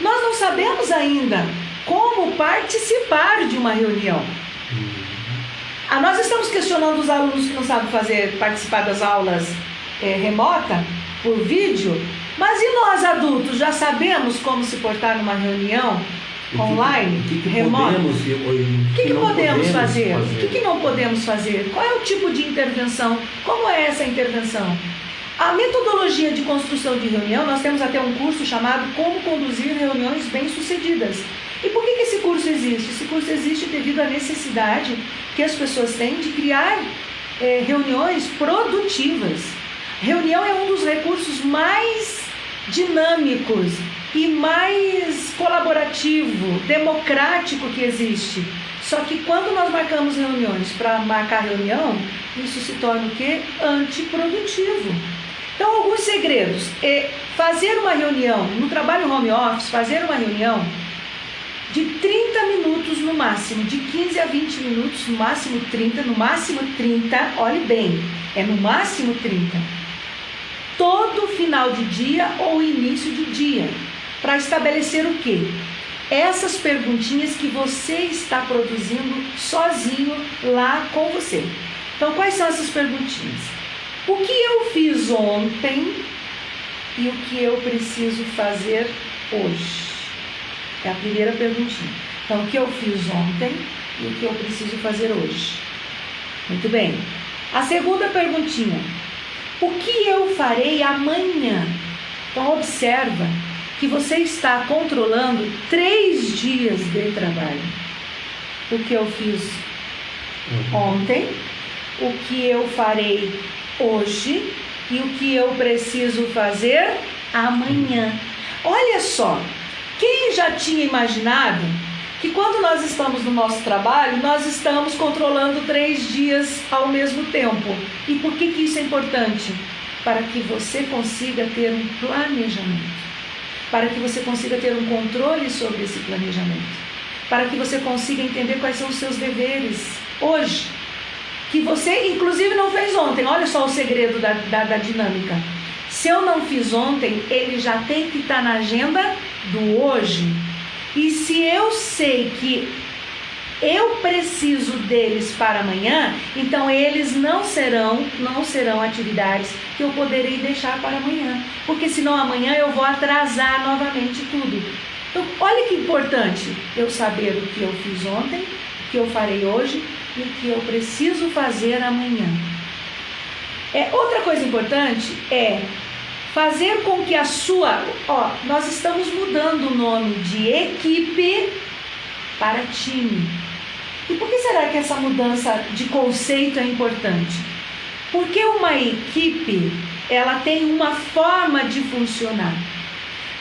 Nós não sabemos ainda como participar de uma reunião. Nós estamos questionando os alunos que não sabem participar das aulas remota, por vídeo, mas e nós adultos já sabemos como se portar numa reunião online, remota? O que podemos fazer? O que não podemos fazer? Qual é o tipo de intervenção? Como é essa intervenção? A metodologia de construção de reunião, nós temos até um curso chamado Como Conduzir Reuniões Bem-Sucedidas. E por que esse curso existe? Esse curso existe devido à necessidade que as pessoas têm de criar reuniões produtivas. Reunião é um dos recursos mais dinâmicos e mais colaborativo, democrático que existe. Só que quando nós marcamos reuniões para marcar reunião, isso se torna o quê? Antiprodutivo. Então, alguns segredos. Fazer uma reunião, no trabalho home office, fazer uma reunião de 30 minutos no máximo, de 15 a 20 minutos, no máximo 30, olhe bem, no máximo 30. Todo final de dia ou início de dia, para estabelecer o quê? Essas perguntinhas que você está produzindo sozinho lá com você. Então, quais são essas perguntinhas? O que eu fiz ontem e o que eu preciso fazer hoje? É a primeira perguntinha. Então, o que eu fiz ontem e o que eu preciso fazer hoje? Muito bem. A segunda perguntinha. O que eu farei amanhã? Então, observa que você está controlando 3 dias de trabalho. O que eu fiz ontem, o que eu farei hoje e o que eu preciso fazer amanhã. Olha só, quem já tinha imaginado que quando nós estamos no nosso trabalho, nós estamos controlando 3 dias ao mesmo tempo? E por que isso é importante? Para que você consiga ter um planejamento, para que você consiga ter um controle sobre esse planejamento, para que você consiga entender quais são os seus deveres hoje, que você inclusive não fez ontem. Olha só o segredo da dinâmica. Se eu não fiz ontem, ele já tem que estar na agenda do hoje. E se eu sei que eu preciso deles para amanhã, então eles não serão atividades que eu poderei deixar para amanhã, porque senão amanhã eu vou atrasar novamente tudo. Então, olha que importante eu saber o que eu fiz ontem, o que eu farei hoje e o que eu preciso fazer amanhã. Outra coisa importante é fazer com que a sua... nós estamos mudando o nome de equipe para time. E por que será que essa mudança de conceito é importante? Porque uma equipe, ela tem uma forma de funcionar.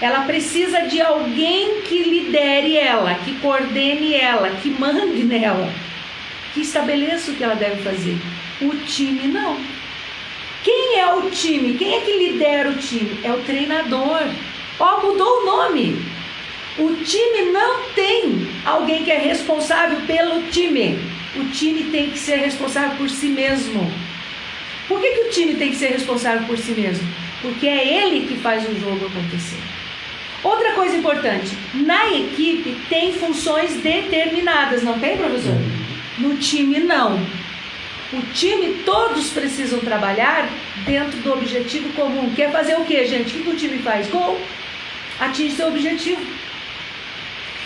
Ela precisa de alguém que lidere ela, que coordene ela, que mande nela, que estabeleça o que ela deve fazer. O time não. Quem é o time? Quem é que lidera o time? É o treinador. Mudou o nome. O time não tem alguém que é responsável pelo time. O time tem que ser responsável por si mesmo. Por que o time tem que ser responsável por si mesmo? Porque é ele que faz o jogo acontecer. Outra coisa importante, na equipe tem funções determinadas, não tem, professor? No time não. O time, todos precisam trabalhar dentro do objetivo comum. Quer fazer o quê, gente? O que o time faz? Gol. Atinge seu objetivo.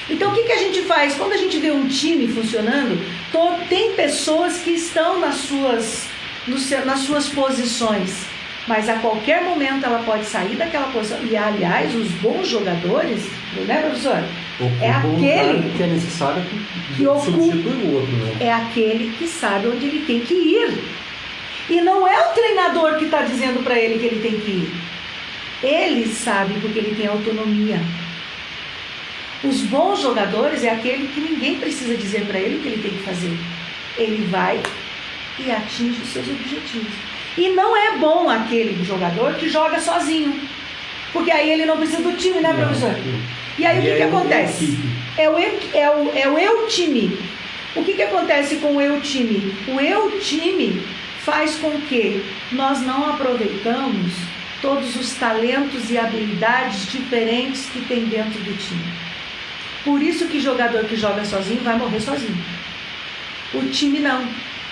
Então, o que a gente faz? Quando a gente vê um time funcionando, tem pessoas que estão nas suas posições. Mas a qualquer momento ela pode sair daquela posição. E, aliás, os bons jogadores, né, professor? É aquele que é necessário que substitui o outro, né? É aquele que sabe onde ele tem que ir. E não é o treinador que está dizendo para ele que ele tem que ir. Ele sabe porque ele tem autonomia. Os bons jogadores é aquele que ninguém precisa dizer para ele o que ele tem que fazer. Ele vai e atinge os seus objetivos. E não é bom aquele jogador que joga sozinho. Porque aí ele não precisa do time, né, professor? E aí o que acontece? É o eu-time. O que acontece com o eu-time? O eu-time faz com que nós não aproveitamos todos os talentos e habilidades diferentes que tem dentro do time. Por isso que jogador que joga sozinho vai morrer sozinho. O time não.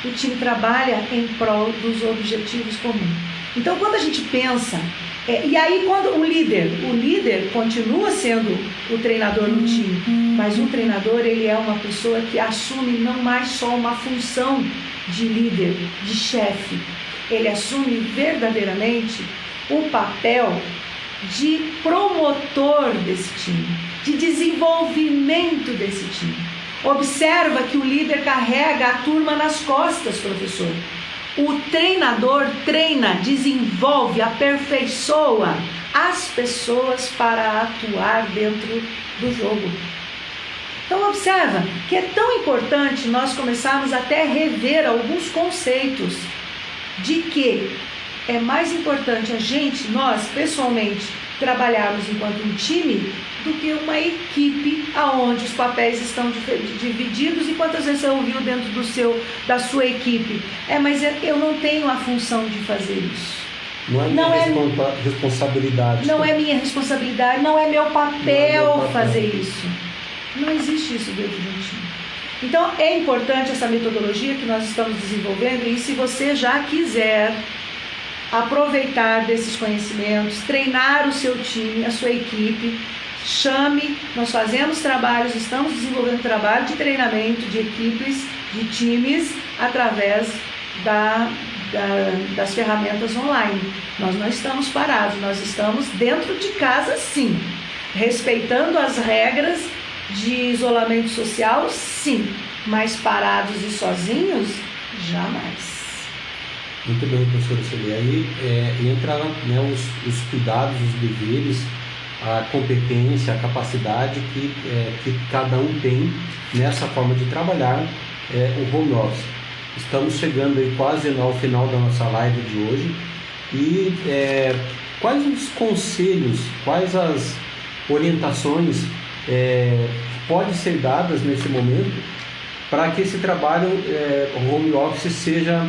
O time trabalha em prol dos objetivos comuns. Então, quando a gente pensa... e aí, quando o líder continua sendo o treinador do time, mas o treinador, ele é uma pessoa que assume não mais só uma função de líder, de chefe. Ele assume verdadeiramente o papel de promotor desse time, de desenvolvimento desse time. Observa que o líder carrega a turma nas costas, professor. O treinador treina, desenvolve, aperfeiçoa as pessoas para atuar dentro do jogo. Então observa que é tão importante nós começarmos até a rever alguns conceitos de que é mais importante nós pessoalmente, trabalharmos enquanto um time do que uma equipe onde os papéis estão divididos. E quantas vezes você ouviu dentro da sua equipe? Mas eu não tenho a função de fazer isso. Não é minha responsabilidade. Não é minha responsabilidade, não é meu papel fazer isso. Não existe isso dentro de um time. Então é importante essa metodologia que nós estamos desenvolvendo, e se você já quiser aproveitar desses conhecimentos, treinar o seu time, a sua equipe, chame, nós fazemos trabalhos, estamos desenvolvendo trabalho de treinamento de equipes, de times, através das ferramentas online. Nós não estamos parados, nós estamos dentro de casa, sim, respeitando as regras de isolamento social, sim, mas parados e sozinhos, jamais. Muito bem, professora Celi. Aí entra os cuidados, os deveres, a competência, a capacidade que cada um tem nessa forma de trabalhar o home office. Estamos chegando aí quase ao final da nossa live de hoje. E quais os conselhos, quais as orientações podem ser dadas nesse momento para que esse trabalho home office seja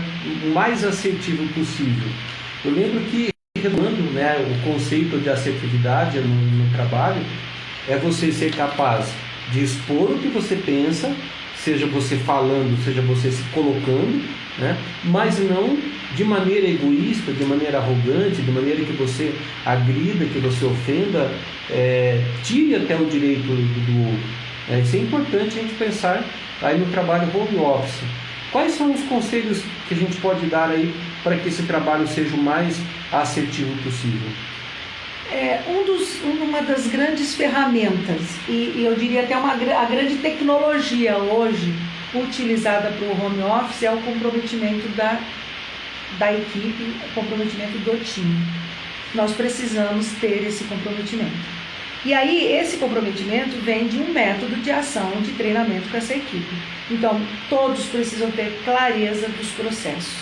o mais assertivo possível? Eu lembro que, retomando o conceito de assertividade no trabalho, é você ser capaz de expor o que você pensa seja você falando, seja você se colocando, né? Mas não de maneira egoísta, de maneira arrogante, de maneira que você agrida, que você ofenda, tire até o direito do outro. Isso é importante a gente pensar aí no trabalho home office. Quais são os conselhos que a gente pode dar aí para que esse trabalho seja o mais assertivo possível? Uma das grandes ferramentas, e eu diria até a grande tecnologia hoje utilizada para o home office é o comprometimento da equipe, o comprometimento do time. Nós precisamos ter esse comprometimento. E aí, esse comprometimento vem de um método de ação, de treinamento com essa equipe. Então, todos precisam ter clareza dos processos.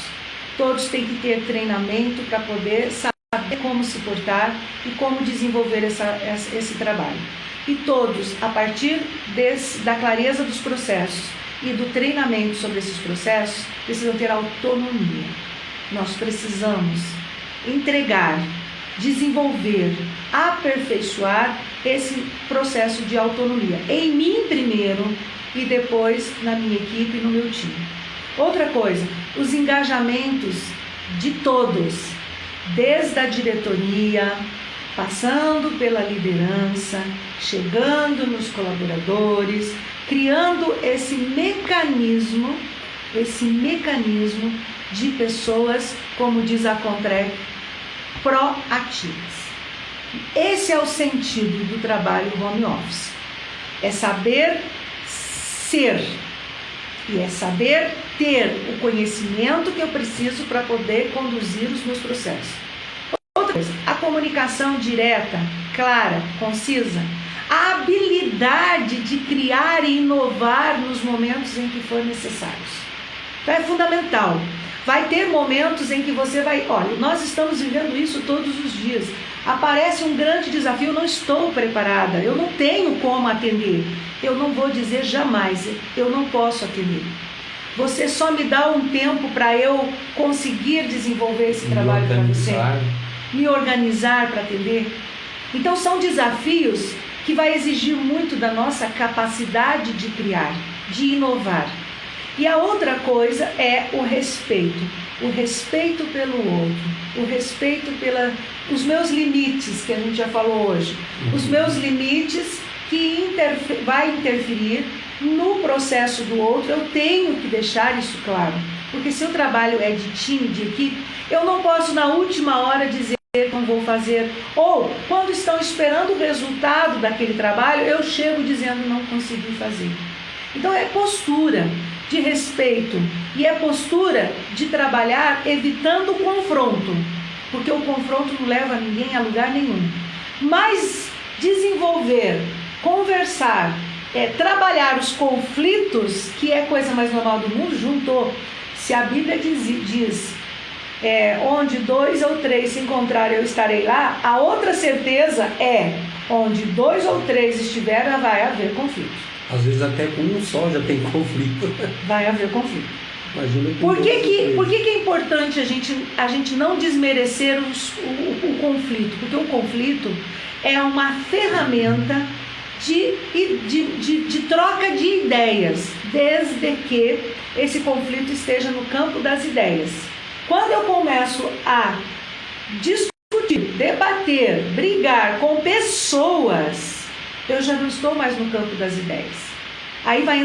Todos têm que ter treinamento para poder saber como se portar e como desenvolver esse trabalho. E todos, a partir da clareza dos processos e do treinamento sobre esses processos, precisam ter autonomia. Nós precisamos entregar, desenvolver, aperfeiçoar esse processo de autonomia. Em mim primeiro e depois na minha equipe e no meu time. Outra coisa, os engajamentos de todos, desde a diretoria, passando pela liderança, chegando nos colaboradores, criando esse mecanismo de pessoas, como diz a Contrec, proativas. Esse é o sentido do trabalho home office. É saber ser e é saber ter o conhecimento que eu preciso para poder conduzir os meus processos. Outra coisa, a comunicação direta, clara, concisa, a habilidade de criar e inovar nos momentos em que for necessários. Então é fundamental. Vai ter momentos em que você vai... Olha, nós estamos vivendo isso todos os dias. Aparece um grande desafio, eu não estou preparada, eu não tenho como atender. Eu não vou dizer jamais, eu não posso atender. Você só me dá um tempo para eu conseguir desenvolver esse trabalho para você. Me organizar para atender. Então são desafios que vai exigir muito da nossa capacidade de criar, de inovar. E a outra coisa é o respeito pelo outro, o respeito pelos meus limites, que a gente já falou hoje, os meus limites que vai interferir no processo do outro. Eu tenho que deixar isso claro, porque se o trabalho é de time, de equipe, eu não posso na última hora dizer que não vou fazer, ou quando estão esperando o resultado daquele trabalho, eu chego dizendo não consegui fazer. Então é postura de respeito e é postura de trabalhar evitando o confronto, porque o confronto não leva ninguém a lugar nenhum. Mas desenvolver, conversar, trabalhar os conflitos, que é a coisa mais normal do mundo, juntou. Se a Bíblia diz onde 2 ou 3 se encontrarem, eu estarei lá, a outra certeza é onde 2 ou 3 estiverem, vai haver conflito. Às vezes até com um só já tem conflito. Vai haver conflito. Imagina por que é importante a gente não desmerecer o conflito? Porque o conflito é uma ferramenta de troca de ideias, desde que esse conflito esteja no campo das ideias. Quando eu começo a discutir, debater, brigar com pessoas, eu já não estou mais no campo das ideias. Aí vai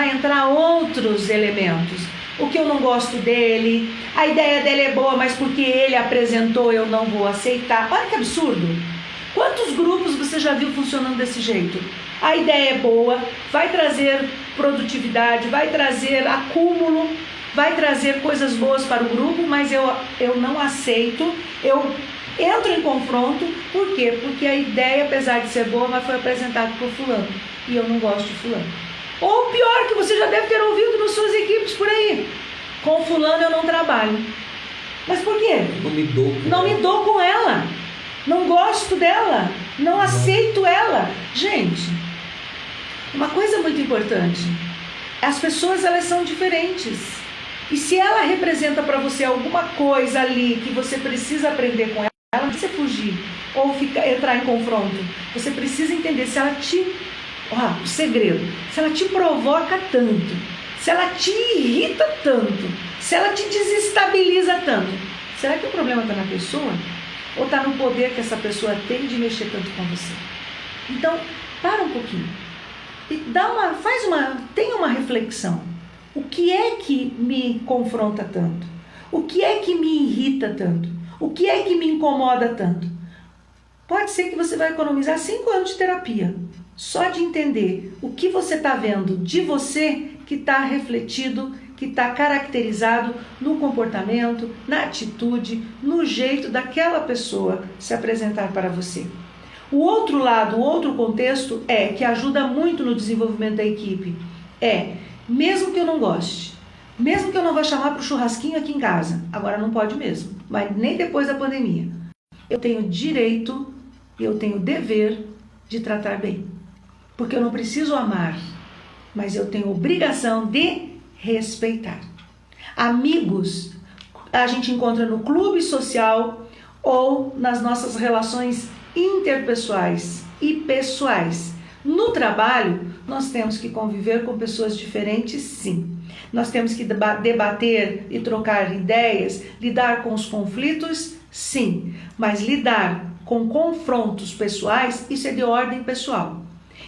entrar outros elementos. O que eu não gosto dele, a ideia dele é boa, mas porque ele apresentou eu não vou aceitar. Olha que absurdo. Quantos grupos você já viu funcionando desse jeito? A ideia é boa, vai trazer produtividade, vai trazer acúmulo, vai trazer coisas boas para o grupo, mas eu não aceito, eu entro em confronto. Por quê? Porque a ideia, apesar de ser boa, mas foi apresentada por fulano e eu não gosto de fulano. Ou pior, que você já deve ter ouvido nas suas equipes por aí: com fulano eu não trabalho. Mas por quê? Não me dou com ela, não gosto dela, não aceito ela. Gente, uma coisa muito importante: as pessoas, elas são diferentes. E se ela representa para você alguma coisa ali que você precisa aprender com ela, não precisa fugir ou entrar em confronto. Você precisa entender se ela te O segredo, se ela te provoca tanto, se ela te irrita tanto, se ela te desestabiliza tanto, será que o problema está na pessoa? Ou está no poder que essa pessoa tem de mexer tanto com você? Então, para um pouquinho e tenha uma reflexão. O que é que me confronta tanto? O que é que me irrita tanto? O que é que me incomoda tanto? Pode ser que você vai economizar 5 anos de terapia, só de entender o que você está vendo de você que está refletido, que está caracterizado no comportamento, na atitude, no jeito daquela pessoa se apresentar para você. O outro lado, o outro contexto que ajuda muito no desenvolvimento da equipe, mesmo que eu não goste, mesmo que eu não vá chamar para o churrasquinho aqui em casa, agora não pode mesmo, mas nem depois da pandemia, eu tenho direito, eu tenho dever de tratar bem, porque eu não preciso amar, mas eu tenho obrigação de respeitar. Amigos, a gente encontra no clube social ou nas nossas relações interpessoais e pessoais. No trabalho, nós temos que conviver com pessoas diferentes, sim. Nós temos que debater e trocar ideias, lidar com os conflitos, sim. Mas lidar com confrontos pessoais, isso é de ordem pessoal.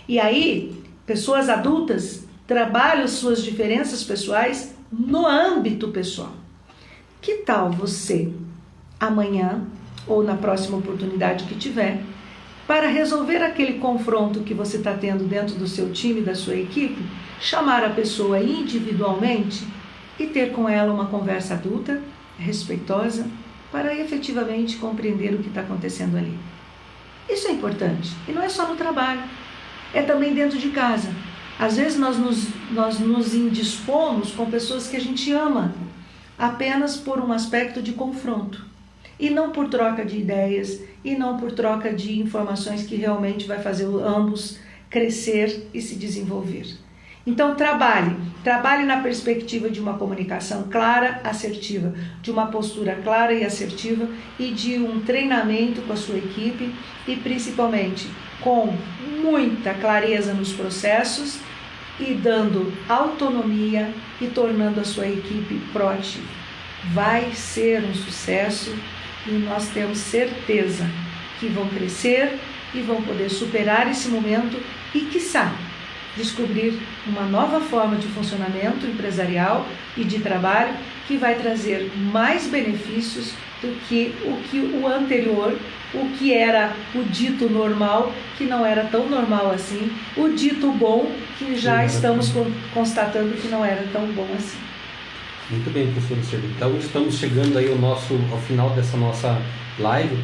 E aí, pessoas adultas trabalham suas diferenças pessoais no âmbito pessoal. Que tal você, amanhã ou na próxima oportunidade que tiver, para resolver aquele confronto que você está tendo dentro do seu time, da sua equipe, chamar a pessoa individualmente e ter com ela uma conversa adulta, respeitosa, para efetivamente compreender o que está acontecendo ali. Isso é importante. E não é só no trabalho, é também dentro de casa. Às vezes nós nos indispomos com pessoas que a gente ama, apenas por um aspecto de confronto. E não por troca de ideias, e não por troca de informações que realmente vai fazer ambos crescer e se desenvolver. Então trabalhe na perspectiva de uma comunicação clara, assertiva, de uma postura clara e assertiva e de um treinamento com a sua equipe e principalmente com muita clareza nos processos e dando autonomia e tornando a sua equipe proativa. Vai ser um sucesso e nós temos certeza que vão crescer e vão poder superar esse momento e, quiçá, descobrir uma nova forma de funcionamento empresarial e de trabalho que vai trazer mais benefícios do que o anterior, o que era o dito normal, que não era tão normal assim, o dito bom, que já estamos constatando que não era tão bom assim. Muito bem, professor Silvio. Então estamos chegando aí ao final dessa nossa live.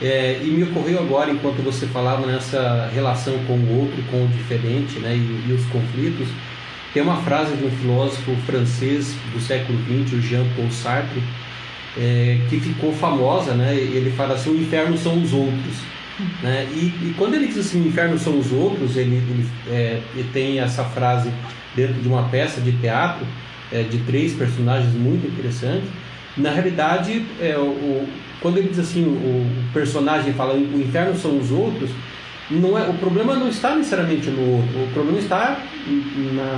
E me ocorreu agora, enquanto você falava nessa relação com o outro, com o diferente, né, e os conflitos, tem uma frase de um filósofo francês do século XX, o Jean-Paul Sartre, que ficou famosa, né? Ele fala assim: o inferno são os outros. Né? E quando ele diz assim, o inferno são os outros, ele tem essa frase dentro de uma peça de teatro, de 3 personagens muito interessantes. Na realidade, quando ele diz assim, o personagem fala o inferno são os outros, o problema não está necessariamente no outro, o problema está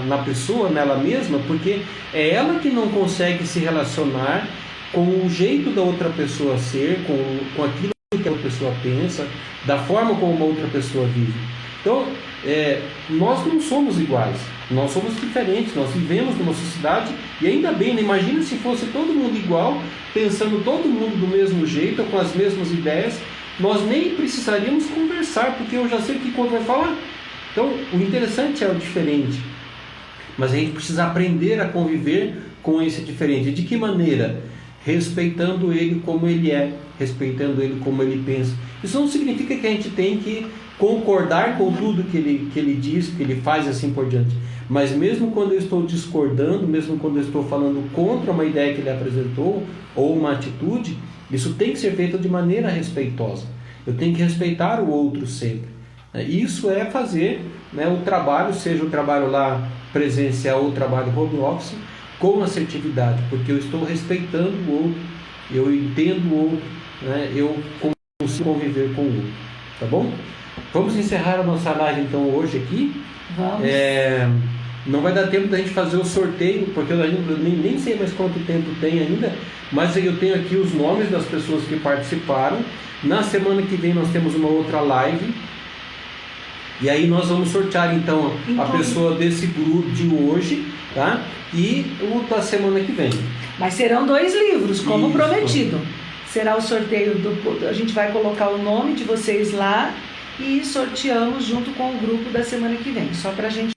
na pessoa, nela mesma, porque é ela que não consegue se relacionar com o jeito da outra pessoa ser, com aquilo que a outra pessoa pensa, da forma como uma outra pessoa vive. Então, nós não somos iguais, nós somos diferentes, nós vivemos numa sociedade, e ainda bem, né? Imagina se fosse todo mundo igual, pensando todo mundo do mesmo jeito, com as mesmas ideias, nós nem precisaríamos conversar, porque eu já sei o que o outro vai falar. Então, o interessante é o diferente, mas a gente precisa aprender a conviver com esse diferente. De que maneira? Respeitando ele como ele é, respeitando ele como ele pensa. Isso não significa que a gente tem que concordar com tudo que ele diz, que ele faz, assim por diante. Mas mesmo quando eu estou discordando, mesmo quando eu estou falando contra uma ideia que ele apresentou, ou uma atitude, isso tem que ser feito de maneira respeitosa. Eu tenho que respeitar o outro sempre. Isso é fazer, né, o trabalho, seja o trabalho lá presencial ou o trabalho home office, com assertividade, porque eu estou respeitando o outro, eu entendo o outro, né, eu consigo conviver com o outro. Tá bom? Vamos encerrar a nossa live então hoje aqui. Vamos. Não vai dar tempo da gente fazer o sorteio, porque eu nem sei mais quanto tempo tem ainda, mas eu tenho aqui os nomes das pessoas que participaram. Na semana que vem nós temos uma outra live, e aí nós vamos sortear então a pessoa desse grupo de hoje, tá? E o da semana que vem. Mas serão 2 livros, como prometido. Será o sorteio a gente vai colocar o nome de vocês lá e sorteamos junto com o grupo da semana que vem, só pra gente